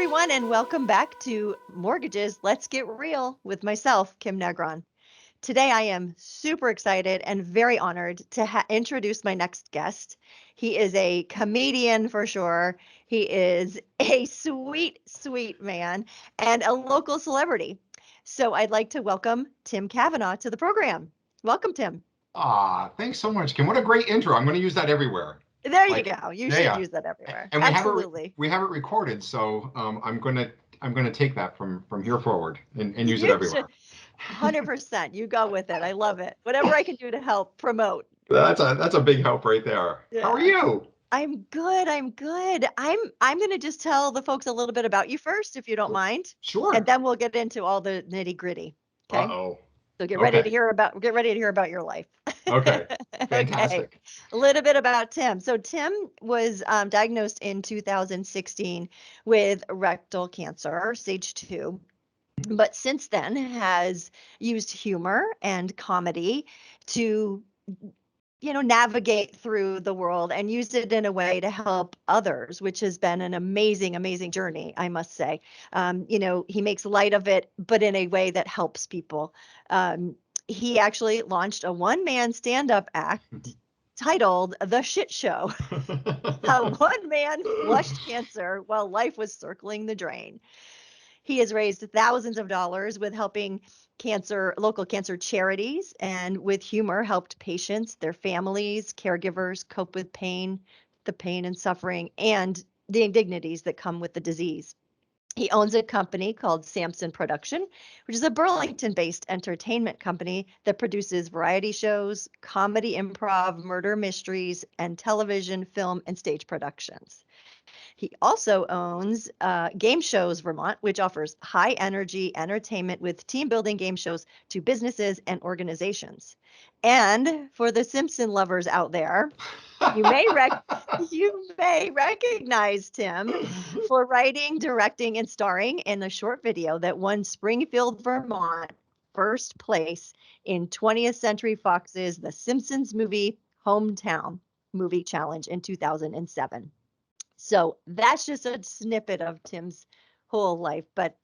everyone, and welcome back to Mortgages Let's Get Real with myself, Kim Negron. Today, I am super excited and very honored to introduce my next guest. He is a comedian for sure. He is a sweet, sweet man and a local celebrity. So I'd like to welcome Tim Kavanagh to the program. Welcome, Tim. Thanks so much, Kim. What a great intro. I'm going to use that everywhere. There you go. You should Yeah. use that everywhere. And Absolutely. we have it recorded, so I'm gonna take that from here forward and use it You should everywhere. 100%. You go with it. I love it. Whatever I can do to help promote. That's a big help right there. How are Yeah. you? I'm good. I'm good. I'm going to just tell the folks a little bit about you first, if you don't mind, and Sure. then we'll get into all the nitty-gritty. Okay? Uh-oh. So get ready to Okay. hear about your life. Okay. Okay. Fantastic. A little bit about Tim. So Tim was diagnosed in 2016 with rectal cancer, stage 2. But since then has used humor and comedy to navigate through the world and use it in a way to help others, which has been an amazing, amazing journey, I must say. He makes light of it, but in a way that helps people. He actually launched a one-man stand-up act titled The Shit Show, how one man flushed cancer while life was circling the drain. He has raised thousands of dollars with helping local cancer charities, and with humor helped patients, their families, caregivers cope with the pain and suffering, and the indignities that come with the disease. He owns a company called Samson Production, which is a Burlington-based entertainment company that produces variety shows, comedy, improv, murder mysteries, and television, film, and stage productions. He also owns Game Shows Vermont, which offers high energy entertainment with team building game shows to businesses and organizations. And for the Simpson lovers out there, you may recognize Tim for writing, directing, and starring in the short video that won Springfield, Vermont first place in 20th Century Fox's The Simpsons Movie Hometown Movie Challenge in 2007. So that's just a snippet of Tim's whole life. But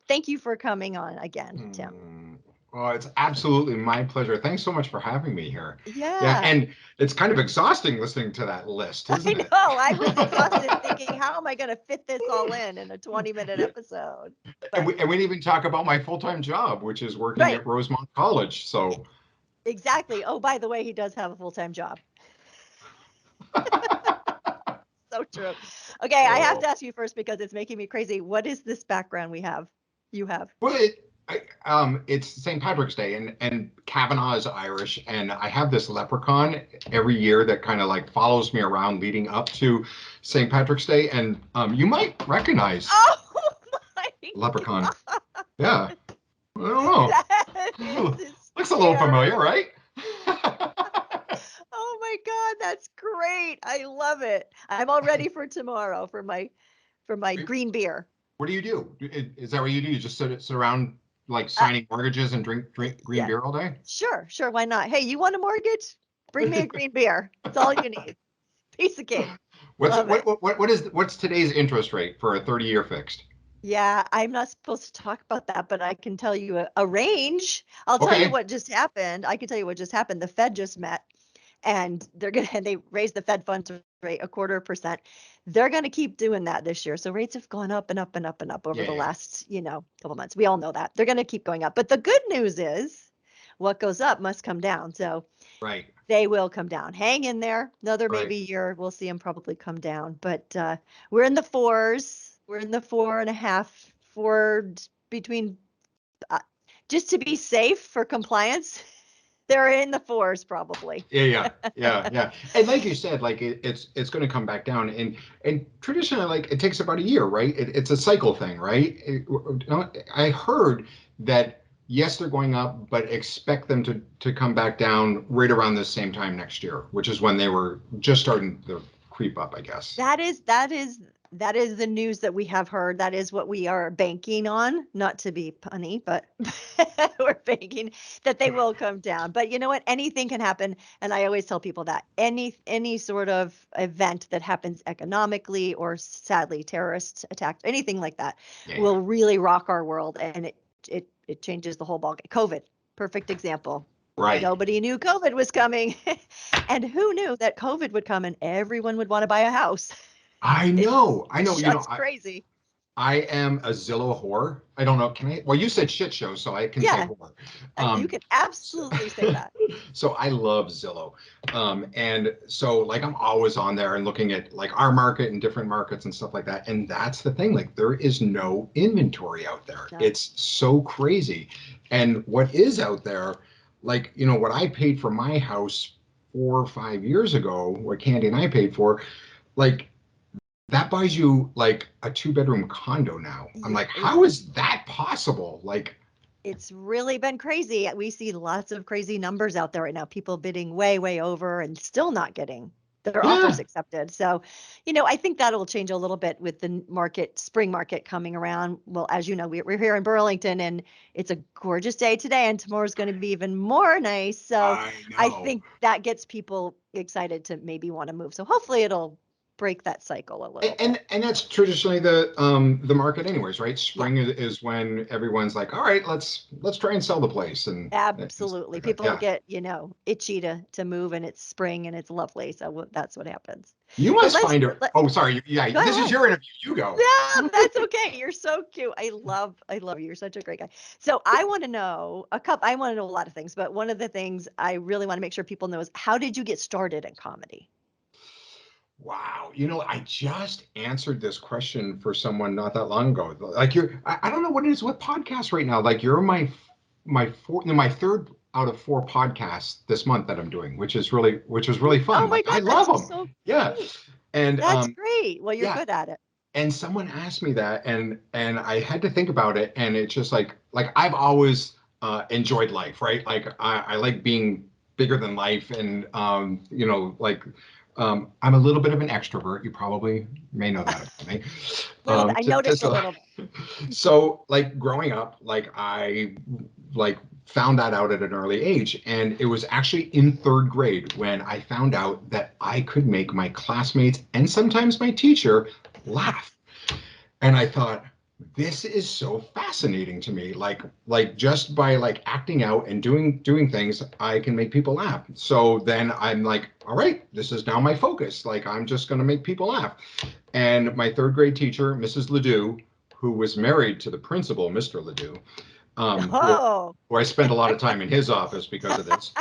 thank you for coming on again, Tim. Well, it's absolutely my pleasure. Thanks so much for having me here. Yeah, Yeah. and it's kind of exhausting listening to that list, I isn't know. it? I was exhausted thinking, how am I going to fit this all in a 20-minute Yeah. episode? And But we didn't even talk about my full-time job, which is working right, at Rosemont College. So exactly. Oh, by the way, he does have a full-time job. So true. Okay, I have oh, to ask you first because it's making me crazy. What is this background you have? well, it's St. Patrick's Day, and Kavanagh is Irish, and I have this leprechaun every year that kind of like follows me around leading up to St. Patrick's Day, and you might recognize Oh my leprechaun. God. Yeah, I don't know. That is Looks a little familiar, hysterical. right? Oh my God, that's great. I love it. I'm all ready for tomorrow for my green beer. What do you do? Is that what you do? You just sit around like Uh, signing mortgages and drink green yeah, beer all day? sure. Why not? Hey, you want a mortgage? Bring me a green beer. That's all you need. Piece of cake. Love it. What's today's interest rate for a 30-year fixed? Yeah, I'm not supposed to talk about that, but I can tell you a range. I'll tell you Okay. what just happened. I can tell you what just happened. The Fed just met and they raised the Fed funds rate 0.25%. They're gonna keep doing that this year. So rates have gone up and up and up and up over Yeah, the yeah. last, couple months. We all know that. They're gonna keep going up. But the good news is what goes up must come down. So Right. they will come down. Hang in there. Another Right. maybe year, we'll see them probably come down. But we're in the fours. We're in the 4.5, between, uh, just to be safe for compliance. They're in the fours probably. Yeah. And like you said, like it's going to come back down, and traditionally, like it takes about a year, right? It's a cycle thing, right? I heard that yes, they're going up, but expect them to come back down right around the same time next year, which is when they were just starting to creep up, I guess. That is that is the news that we have heard. That is what we are banking on, not to be punny, but we're banking that they will come down. But you know what? Anything can happen. And I always tell people that any sort of event that happens economically or sadly terrorist attacks, anything like that Yeah. will really rock our world. And it changes the whole ballgame. COVID, perfect example. Right. Nobody knew COVID was coming. And who knew that COVID would come and everyone would want to buy a house? I know. I know. Just crazy. I am a Zillow whore. I don't know. Can I? Well, you said shit show, so I can say Yeah, whore. you can absolutely say that. So I love Zillow. And so like I'm always on there and looking at like our market and different markets and stuff like that. And that's the thing, like there is no inventory out there. No. It's so crazy. And what is out there, like, what I paid for my house 4 or 5 years ago, what Candy and I paid for, like that buys you like a 2-bedroom condo now. I'm like, how is that possible? Like, it's really been crazy. We see lots of crazy numbers out there right now. People bidding way, way over and still not getting their offers accepted. So, I think that'll change a little bit with the spring market coming around. Well, as you know, we're here in Burlington and it's a gorgeous day today and tomorrow's going to be even more nice. So I think that gets people excited to maybe want to move. So hopefully it'll break that cycle a little bit. And that's traditionally the market anyways, right? Spring is when everyone's like, all right, let's try and sell the place. And absolutely, people get itchy to move, and it's spring and it's lovely, so that's what happens. You must find her. Oh, sorry. Yeah, this is your interview. You go. Yeah, that's okay. You're so cute. I love you. You're such a great guy. So I want to know I want to know a lot of things, but one of the things I really want to make sure people know is, how did you get started in comedy? Wow. I just answered this question for someone not that long ago. Like I don't know what it is with podcasts right now. Like you're my third out of 4 podcasts this month that I'm doing, which is really fun. Oh my Like I God, love that's them. so Yeah. cute. And That's great. Well, you're good at it. and someone asked me that and I had to think about it, and it's just like I've always enjoyed life, right? Like I like being bigger than life, and I'm a little bit of an extrovert. You probably may know that about me. Little bit. I noticed a little bit. So like growing up, like I like found that out at an early age, and it was actually in 3rd grade when I found out that I could make my classmates and sometimes my teacher laugh. And I thought, this is so fascinating to me. Like just by like acting out and doing things, I can make people laugh. So then I'm like, all right, this is now my focus. Like I'm just going to make people laugh. And my 3rd grade teacher, Mrs. Ledoux, who was married to the principal, Mr. Ledoux, who I spent a lot of time in his office because of this.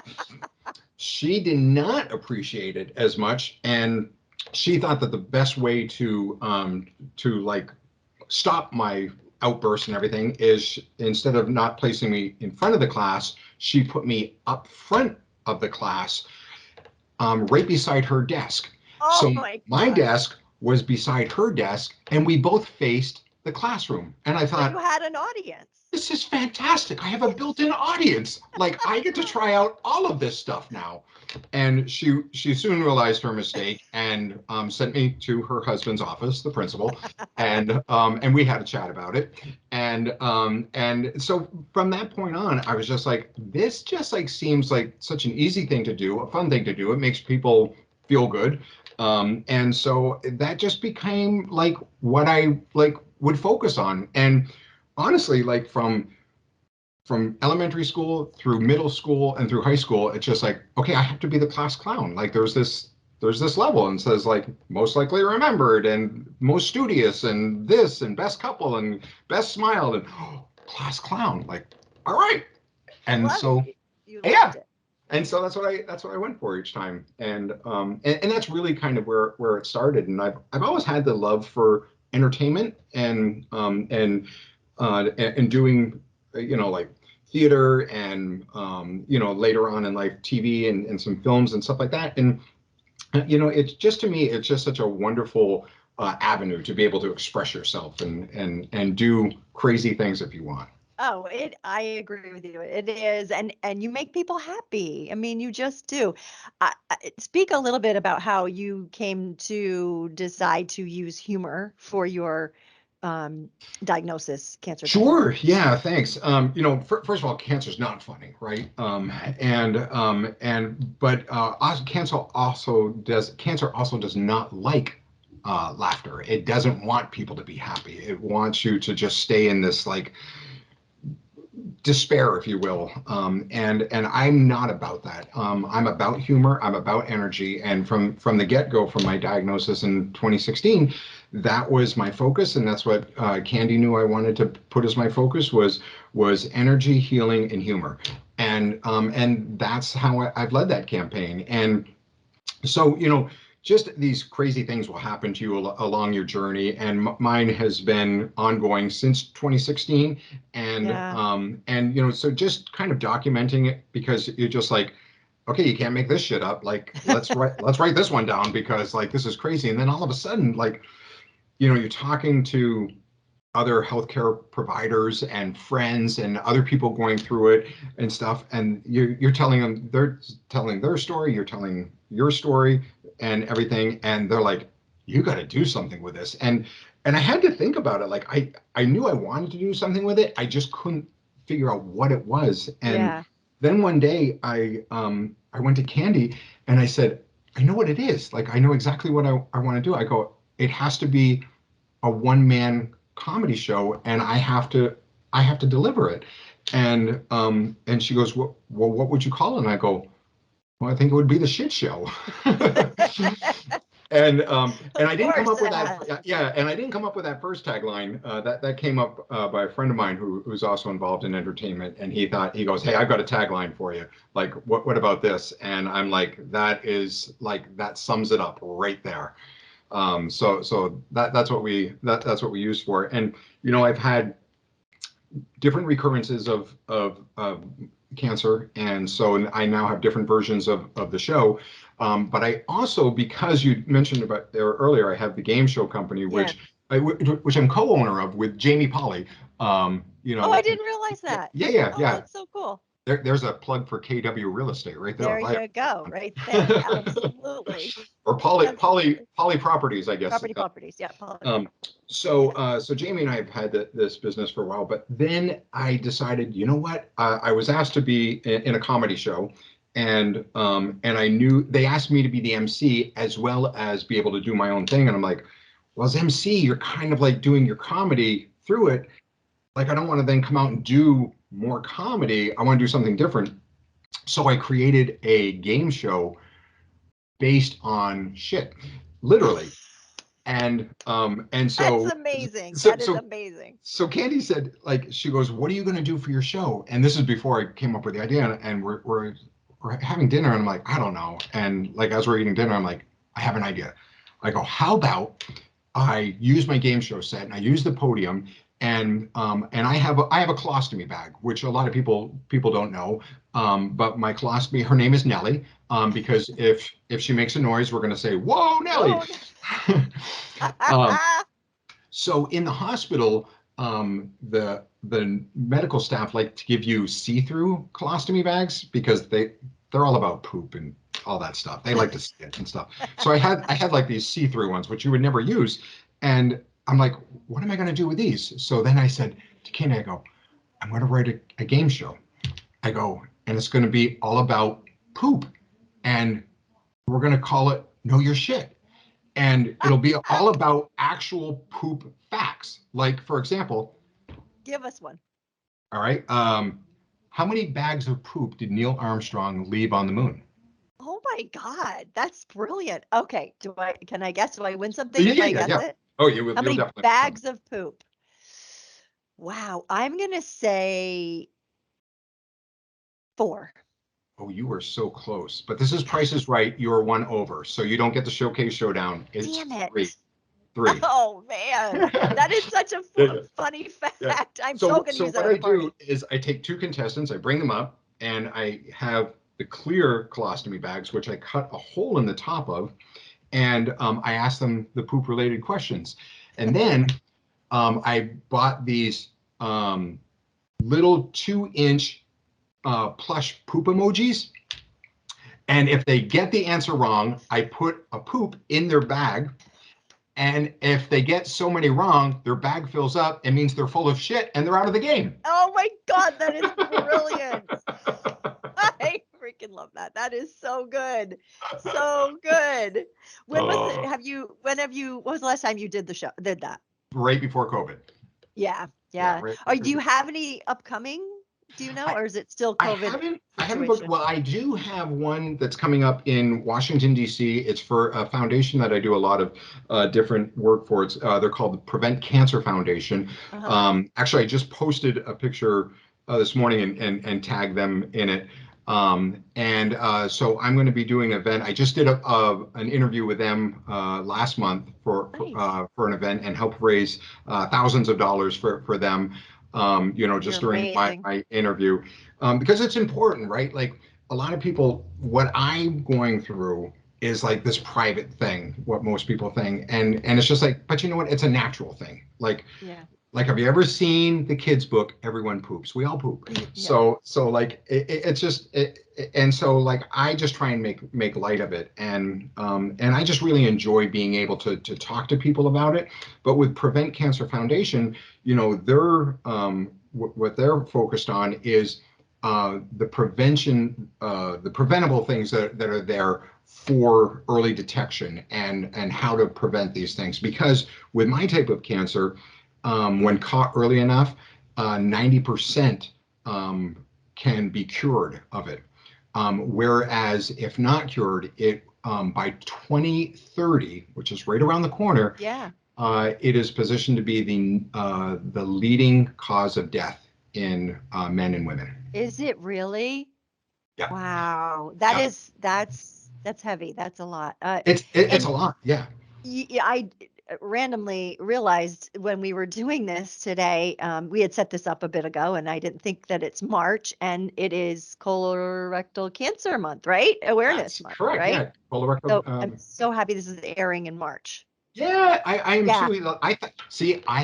She did not appreciate it as much, and she thought that the best way to like stop my outbursts and everything is, instead of not placing me in front of the class, she put me up front of the class, right beside her desk. So my desk was beside her desk, and we both faced the classroom. And I thought, you had an audience. This is fantastic. I have a built-in audience. Like I get to try out all of this stuff now. And she soon realized her mistake and sent me to her husband's office, the principal, and we had a chat about it. And so from that point on, I was just like, this just like seems like such an easy thing to do, a fun thing to do. It makes people feel good. And so that just became like what I like would focus on. And honestly, like from elementary school through middle school and through high school, it's just like, okay, I have to be the class clown. Like there's this level, and says like most likely remembered and most studious and this and best couple and best smiled and class clown. Like, all right. And so you loved it. And so that's what I went for each time. And that's really kind of where it started. And I've always had the love for entertainment and doing, like theater and, later on in life, TV and some films and stuff like that. And, it's just, to me, it's just such a wonderful avenue to be able to express yourself and do crazy things if you want. Oh, I agree with you. It is, and you make people happy. I mean, you just do. Speak a little bit about how you came to decide to use humor for your um, cancer Sure. diagnosis. Yeah. Thanks. First of all, cancer's not funny, right? But cancer also does not like laughter. It doesn't want people to be happy. It wants you to just stay in this like despair, if you will. And I'm not about that. I'm about humor. I'm about energy. And from the get go, from my diagnosis in 2016, that was my focus, and that's what Candy knew I wanted to put as my focus was energy, healing, and humor. And that's how I've led that campaign. And so, just these crazy things will happen to you along your journey, and mine has been ongoing since 2016. Yeah. And so just kind of documenting it, because you're just like, okay, you can't make this shit up. Like, let's write this one down, because like this is crazy. And then all of a sudden, like, you're talking to other healthcare providers and friends and other people going through it and stuff, and you're telling them, they're telling their story, you're telling your story and everything, and they're like, you got to do something with this. And I had to think about it. Like, I knew I wanted to do something with it, I just couldn't figure out what it was. And Yeah. then one day I went to Candy and I said, I know what it is. Like, I know exactly what I want to do. I go, it has to be a one man comedy show, and I have to deliver it. And she goes, well, what would you call it? And I go, well, I think it would be the shit show. And Of I didn't come course up with it that. has. Yeah, and I didn't come up with that first tagline. That came up by a friend of mine who's also involved in entertainment, and he goes, hey, I've got a tagline for you. Like, what about this? And I'm like, that sums it up right there. So that's what we use for it. And I've had different recurrences of cancer, and so I now have different versions of the show. But I also, because you mentioned about there earlier, I have the game show company, Yeah. which I'm co-owner of with Jamie Polly. Oh, I And didn't realize yeah, that. yeah, yeah, Oh, yeah. that's so cool. There's a plug for KW Real Estate right there. There If I you go, right there. Absolutely. or Absolutely. Poly Properties, I guess. Property properties. Yeah, poly Um, properties. so, Yeah. so Jamie and I have had this business for a while, but then I decided, you know what? I was asked to be in a comedy show, and I knew they asked me to be the MC as well as be able to do my own thing, and I'm like, well, as MC, you're kind of like doing your comedy through it. Like, I don't want to then come out and do more comedy. I want to do something different. So I created a game show based on shit, literally. And That's so amazing. so That is so amazing. so Candy said, like, she goes, what are you going to do for your show? And this is before I came up with the idea, and we're having dinner, and I'm like, I don't know. And like, as we're eating dinner, I'm like, I have an idea. I go, how about I use my game show set, and I use the podium, and I have a colostomy bag, which a lot of people don't know. But my colostomy, her name is Nellie, because if she makes a noise, we're going to say, whoa, Nellie. Whoa. um, so in the hospital, the medical staff like to give you see-through colostomy bags, because they're all about poop and all that stuff. They like to see it and stuff. So I had like these see-through ones, which you would never use. And I'm like, what am I going to do with these? So then I said to Kenny, I go, I'm going to write a game show. I go, and it's going to be all about poop, and we're going to call it Know Your Shit. And it'll be all about actual poop facts. Like, for example, Give us one. all right, how many bags of poop did Neil Armstrong leave on the moon? Oh my God, that's brilliant. Okay, can I guess? Do I win something Yeah, if yeah, I yeah, guess yeah. it? Oh, How you'll many definitely win something. bags of poop? Wow, I'm gonna say 4. Oh, you were so close. But this is Price is Right. You're one over. So you don't get the showcase showdown. It's Damn three. it. Three. Oh man, Yeah, that is such a yeah. funny Yeah. fact. I'm so So gonna so use that what at I the do party. is I take two contestants, I bring them up, and I have the clear colostomy bags, which I cut a hole in the top of, and I ask them the poop related questions. And then I bought these little 2-inch plush poop emojis. And if they get the answer wrong, I put a poop in their bag. And if they get so many wrong, their bag fills up. It means they're full of shit and they're out of the game. Oh my God, that is brilliant. I freaking love that. That is so good. So good. When was it? What was the last time you did that? Right before COVID. Yeah. Yeah, Yeah. right. Do you have any upcoming? Do you know, or is it still I COVID haven't booked. situation? Well, I do have one that's coming up in Washington, D.C. It's for a foundation that I do a lot of different work for. They're called the Prevent Cancer Foundation. Actually, I just posted a picture this morning and tagged them in it. So I'm going to be doing an event. I just did an interview with them last month for an event and helped raise thousands of dollars for them. Just during my interview, because it's important, right? Like a lot of people, what I'm going through is like this private thing, what most people think, and it's just like, but you know what? It's a natural thing. Like, have you ever seen the kids' book? Everyone poops. We all poop. Yeah. So like it's just and so like I just try and make light of it, and I just really enjoy being able to talk to people about it. But with Prevent Cancer Foundation, they're what they're focused on is the prevention, the preventable things that are there for early detection and how to prevent these things. Because with my type of cancer, when caught early enough, 90% can be cured of it. Whereas if not cured, it by 2030, which is right around the corner, it is positioned to be the leading cause of death in men and women. Is it really? Yeah. Wow. That's heavy. That's a lot. It's a lot. Yeah. I randomly realized when we were doing this today, we had set this up a bit ago, and I didn't think that it's March, and it is colorectal cancer month, right? Awareness month, correct. right? Yeah, colorectal. So I'm so happy this is airing in March. Yeah, I am too. I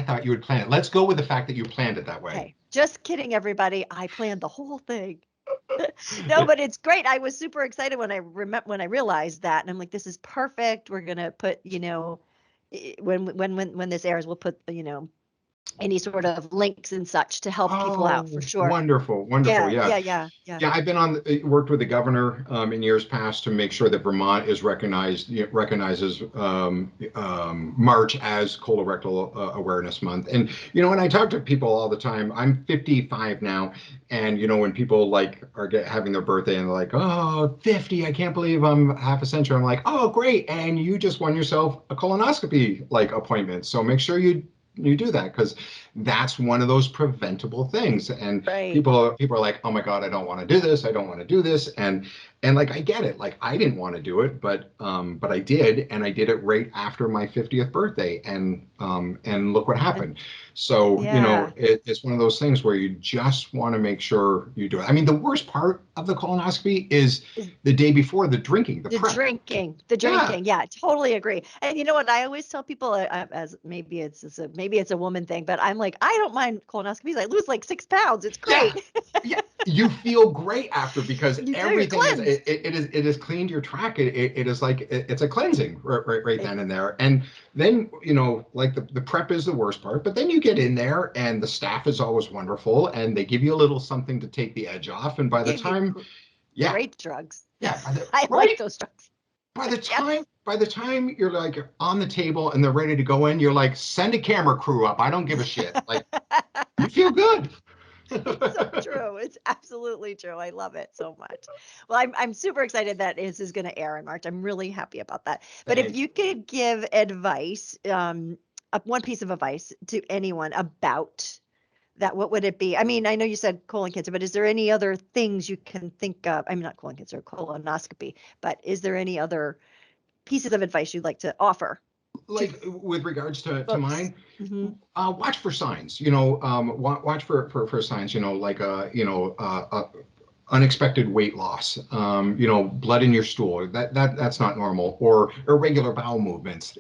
thought you would plan it. Let's go with the fact that you planned it that way. Okay, just kidding, everybody. I planned the whole thing. No, but it's great. I was super excited when I realized that, and I'm like, this is perfect. We're gonna put, when this airs, we'll put, any sort of links and such to help people out for sure. Wonderful. Yeah, I've been worked with the governor in years past to make sure that Vermont is recognizes March as Colorectal Awareness Month. And when I talk to people all the time, I'm 55 now, and when people are having their birthday and they're like, oh, 50, I can't believe I'm half a century. I'm like, oh, great, and you just won yourself a colonoscopy appointment. So make sure you do that, because that's one of those preventable things. And people are like, oh my God, I don't want to do this. I don't want to do this. And I get it. I didn't want to do it, but I did, and I did it right after my 50th birthday, and look what happened. So, it's one of those things where you just want to make sure you do it. I mean, the worst part of the colonoscopy is the day before, the drinking, the prep. The drinking. Yeah, totally agree. And you know what? I always tell people, as maybe it's a woman thing, but I'm like, I don't mind colonoscopies. I lose 6 pounds. It's great. Yeah. You feel great after, because everything is cleaned your tract. It is it's a cleansing right then and there. And then, the prep is the worst part, but then you get in there and the staff is always wonderful, and they give you a little something to take the edge off. And by the time, great drugs. Yeah. I like those drugs. By the time you're on the table and they're ready to go in, you're like, send a camera crew up. I don't give a shit. You feel good. It's so true. It's absolutely true. I love it so much. Well, I'm super excited that this is going to air in March. I'm really happy about that. But if you could give advice, one piece of advice to anyone about that, what would it be? I mean, I know you said colon cancer, but is there any other things you can think of? I mean, not colon cancer, colonoscopy, but is there any other pieces of advice you'd like to offer? With regards to mine, watch for signs. Watch for signs. unexpected weight loss, blood in your stool, that's not normal, or irregular bowel movements,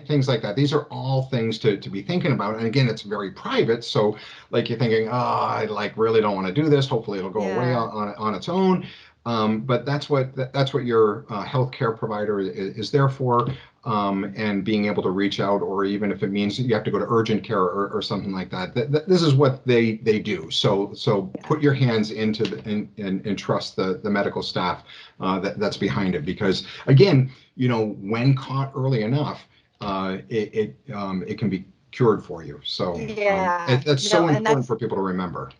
things like that. These are all things to be thinking about. And again, it's very private. So like you're thinking, oh, I like really don't want to do this. Hopefully it'll go away Yeah. on its own. But that's what your healthcare provider is there for. And being able to reach out, or even if it means you have to go to urgent care or something like that, this is what they do. So Yeah. put your hands into and trust the medical staff that's behind it, because again, when caught early enough, it can be cured for you. So Yeah. that's No, so and important that's for people to remember.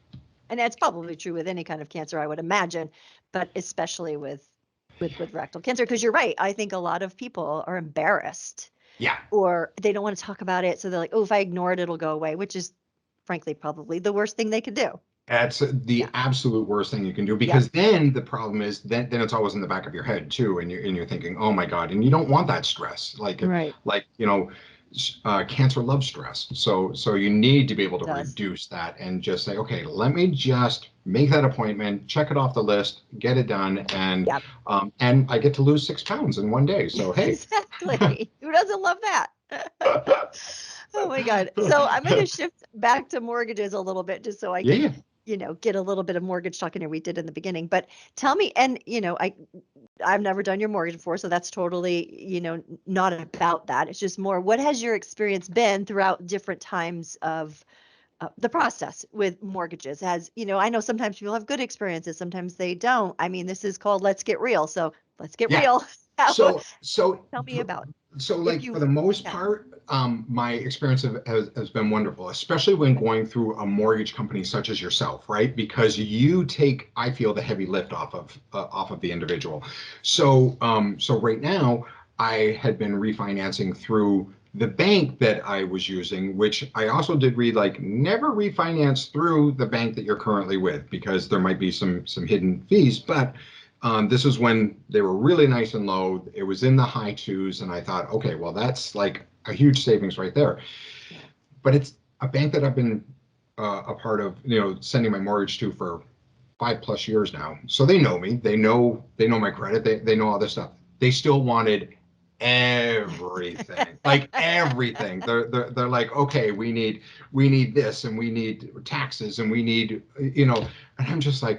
and that's probably true with any kind of cancer, I would imagine, but especially with rectal cancer, because you're right. I think a lot of people are embarrassed Yeah. or they don't want to talk about it. So they're like, oh, if I ignore it, it'll go away, which is frankly probably the worst thing they could do. That's the Yeah. absolute worst thing you can do, Yep. because then the problem is then it's always in the back of your head too, and you're thinking, oh my God, and you don't want that stress. Right. Like cancer loves stress, so you need to be able to Does. reduce that and just say, okay, let me just make that appointment, check it off the list, get it done, Yep. and I get to lose 6 pounds in one day. So hey. Exactly. Who doesn't love that? Oh my God. So I'm going to shift back to mortgages a little bit just so I Yeah, can, yeah. get a little bit of mortgage talk in here we did in the beginning. But tell me, and I've never done your mortgage before, so that's totally, not about that. It's just more, what has your experience been throughout different times of the process with mortgages? I know sometimes people have good experiences, sometimes they don't. I mean, this is called Let's Get Real. So let's get Yeah. real. So so Tell me about if like for you the most can. part, my experience has been wonderful, especially when going through a mortgage company such as yourself, right? Because you take, I feel, the heavy lift off of the individual. So right now, I had been refinancing through the bank that I was using, which I also did read, like, never refinance through the bank that you're currently with, because there might be some hidden fees. But this is when they were really nice and low. It was in the high twos, and I thought, okay, well, that's like a huge savings right there. Yeah. But it's a bank that I've been a part of, sending my mortgage to for 5+ years now. So they know me. They know my credit. They know all this stuff. They still wanted everything, like everything. They're like, okay, we need this, and we need taxes, and we need, and I'm just like,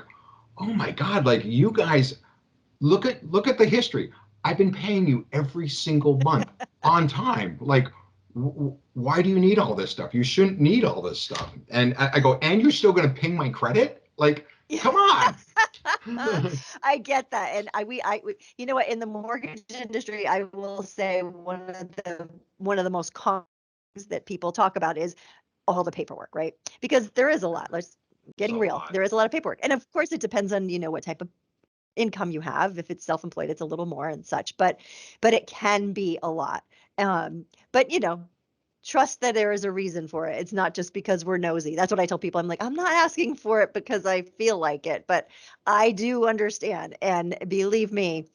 oh my God, like, you guys, look at the history. I've been paying you every single month on time. Like, why do you need all this stuff? You shouldn't need all this stuff. And I go, and you're still going to ping my credit? Like, Yeah. come on. I get that. And you know what, in the mortgage industry, I will say one of the most common things that people talk about is all the paperwork, right? Because there is a lot. Let's It's a getting real. lot. There is a lot of paperwork. And of course it depends on, what type of income you have. If it's self-employed, it's a little more and such, but it can be a lot. But trust that there is a reason for it. It's not just because we're nosy. That's what I tell people. I'm like, I'm not asking for it because I feel like it, but I do understand. And believe me,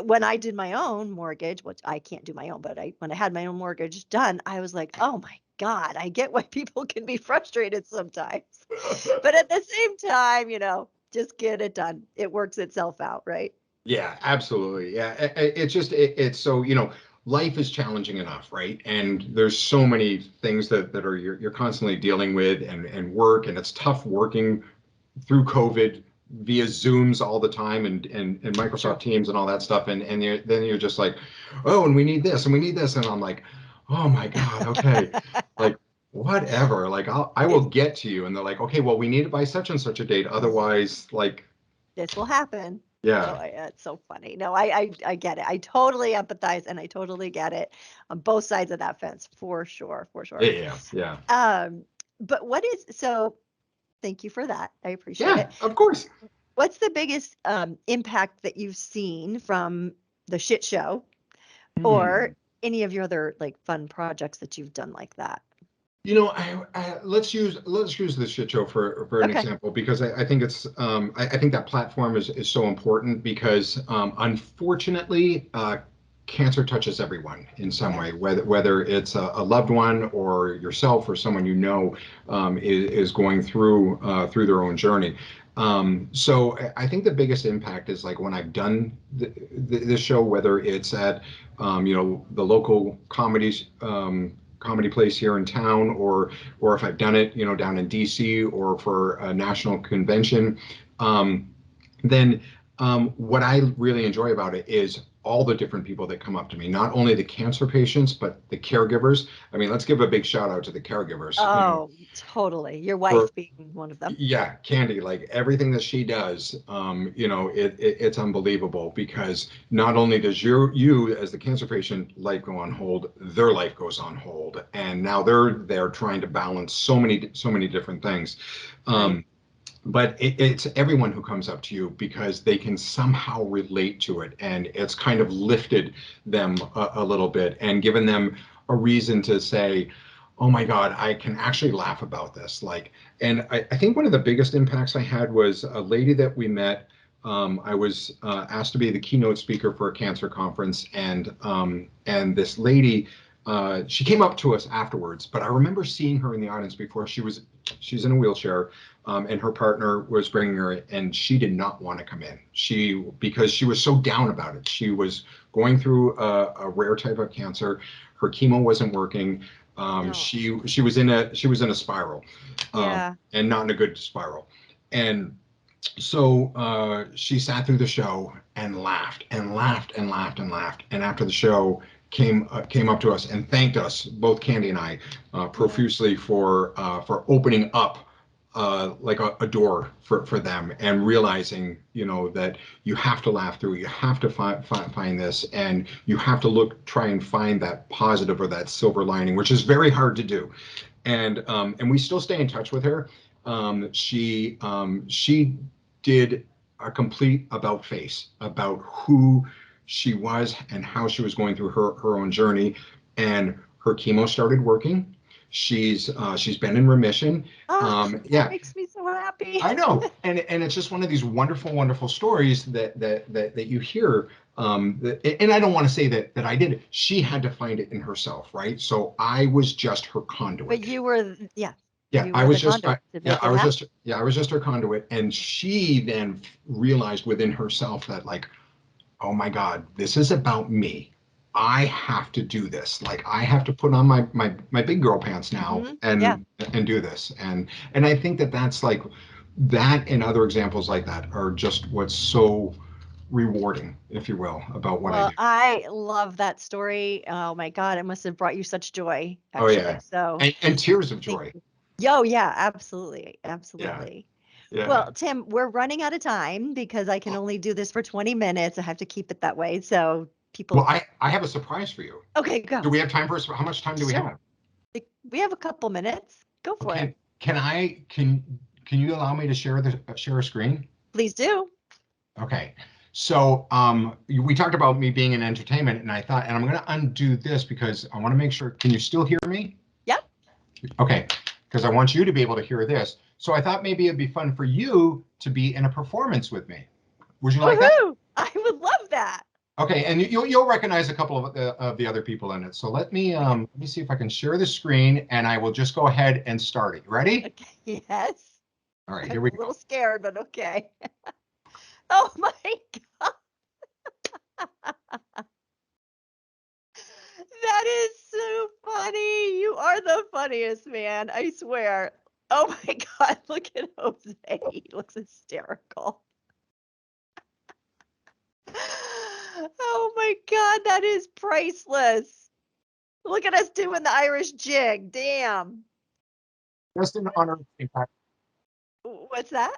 when I did my own mortgage, which I can't do my own, but when I had my own mortgage done, I was like, oh my God, I get why people can be frustrated sometimes. But at the same time, just get it done. It works itself out, right? Yeah, absolutely. Yeah, it's just it's so, life is challenging enough, right? And there's so many things that are you're constantly dealing with, and work, and it's tough working through COVID via Zooms all the time, and True. Microsoft Teams and all that stuff, and then you're just like, oh, and we need this, and we need this, and I'm like, oh my God, okay, like, whatever, like, I will It's get to you. And they're like, okay, well, we need it by such and such a date, otherwise, like, this will happen. Oh, yeah, it's so funny. No, I get it. I totally empathize and I totally get it on both sides of that fence, for sure, for sure. yeah, yeah, Um, but so thank you for that. I appreciate yeah, it. of course. What's the biggest impact that you've seen from the shit show or Hmm. any of your other like fun projects that you've done like that? Let's use this shit show for an Okay. example, because I think it's I think that platform is so important, because unfortunately, cancer touches everyone in some Yeah. way, whether it's a loved one, or yourself, or someone is going through their own journey. So I think the biggest impact is like when I've done this show, whether it's at the local comedy place here in town, or if I've done it down in DC or for a national convention, um, then what I really enjoy about it is all the different people that come up to me, not only the cancer patients, but the caregivers. I mean, let's give a big shout out to the caregivers, Oh, totally. Your for wife being one of them. yeah, Candy, like everything that she does, it's unbelievable, because not only does you as the cancer patient life go on hold, their life goes on hold, and now they're trying to balance so many different things. Right. Um, but it's everyone who comes up to you because they can somehow relate to it, and it's kind of lifted them a little bit and given them a reason to say, oh my God, I can actually laugh about this. Like, and I think one of the biggest impacts I had was a lady that we met. I was asked to be the keynote speaker for a cancer conference, and this lady, she came up to us afterwards, but I remember seeing her in the audience before. She's in a wheelchair, and her partner was bringing her, and she did not want to come in. Because she was so down about it. She was going through a rare type of cancer. Her chemo wasn't working. No. She was in a spiral, Yeah. and not in a good spiral. And so she sat through the show and laughed and laughed and laughed and laughed. And after the show, came up to us and thanked us, both Candy and I, Yeah. profusely for opening up like a door for them, and realizing that you have to laugh through, you have to find this, and you have to try and find that positive or that silver lining, which is very hard to do. And we still stay in touch with her. She did a complete about face about who she was and how she was going through her own journey, and her chemo started working. She's been in remission. Oh, that Yeah, makes me so happy. I know, and it's just one of these wonderful stories that you hear. And I don't want to say that I did it. She had to find it in herself, right? So I was just her But conduit. yeah, Yeah, you I were was the just conduit to make it happen. I was just her conduit, and she then realized within herself that, like, oh my God, this is about me. I have to do this. Like, I have to put on my big girl pants now Yeah. and do this. And I think that's like that, and other examples like that are just what's so rewarding, if you will, about what I Well, do. I love that story. Oh my God, it must have brought you such joy, Oh yeah, actually. So and tears of thank joy. you. Yo, yeah, absolutely. Yeah, Absolutely. yeah. Well, Tim, we're running out of time because I can only do this for 20 minutes. I have to keep it that way. So Well, people, I have a surprise for you. okay, go. Do we have time for us? How much time do we Sure. have? We have a couple minutes. Go for it. Can you allow me to share a screen? Please do. Okay. So we talked about me being in entertainment, and I thought, and I'm going to undo this because I want to make sure. Can you still hear me? Yep. Okay. Because I want you to be able to hear this. So I thought maybe it'd be fun for you to be in a performance with me. Would you like that? Woohoo! I would love that. Okay, and you'll recognize a couple of the other people in it. So Okay. let me see if I can share the screen, and I will just go ahead and start it. You ready? Okay. Yes. All right, I'm here a we little go. scared, but okay. Oh my God. That is so funny. You are the funniest, man. I swear. Oh my God. Look at Jose. He looks hysterical. Oh my God. That is priceless. Look at us doing the Irish jig. Damn. Just in honor of St. Patrick's. What's that?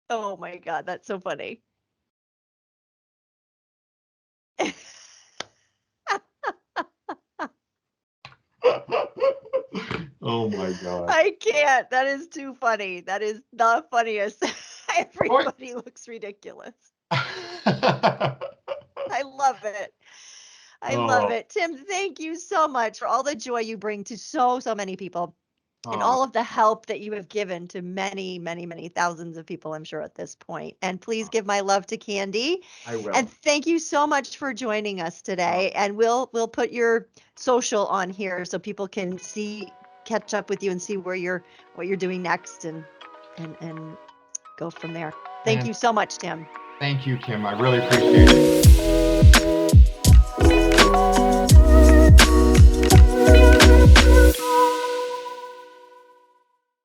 Oh my God. That's so funny. Oh my God. I can't. That is too funny. That is the funniest. Oh, Everybody looks ridiculous. oh, I love it. I love it. Tim, thank you so much for all the joy you bring to so many people and oh, all of the help that you have given to many thousands of people, I'm sure, at this point. And please give my love to Candy. I And will. thank you so much for joining us Oh, today. And we'll put your social on here so people can see catch up with you and see what you're doing next, and go from there. Thank you so much, Tim. Thank you, Kim. I really appreciate it.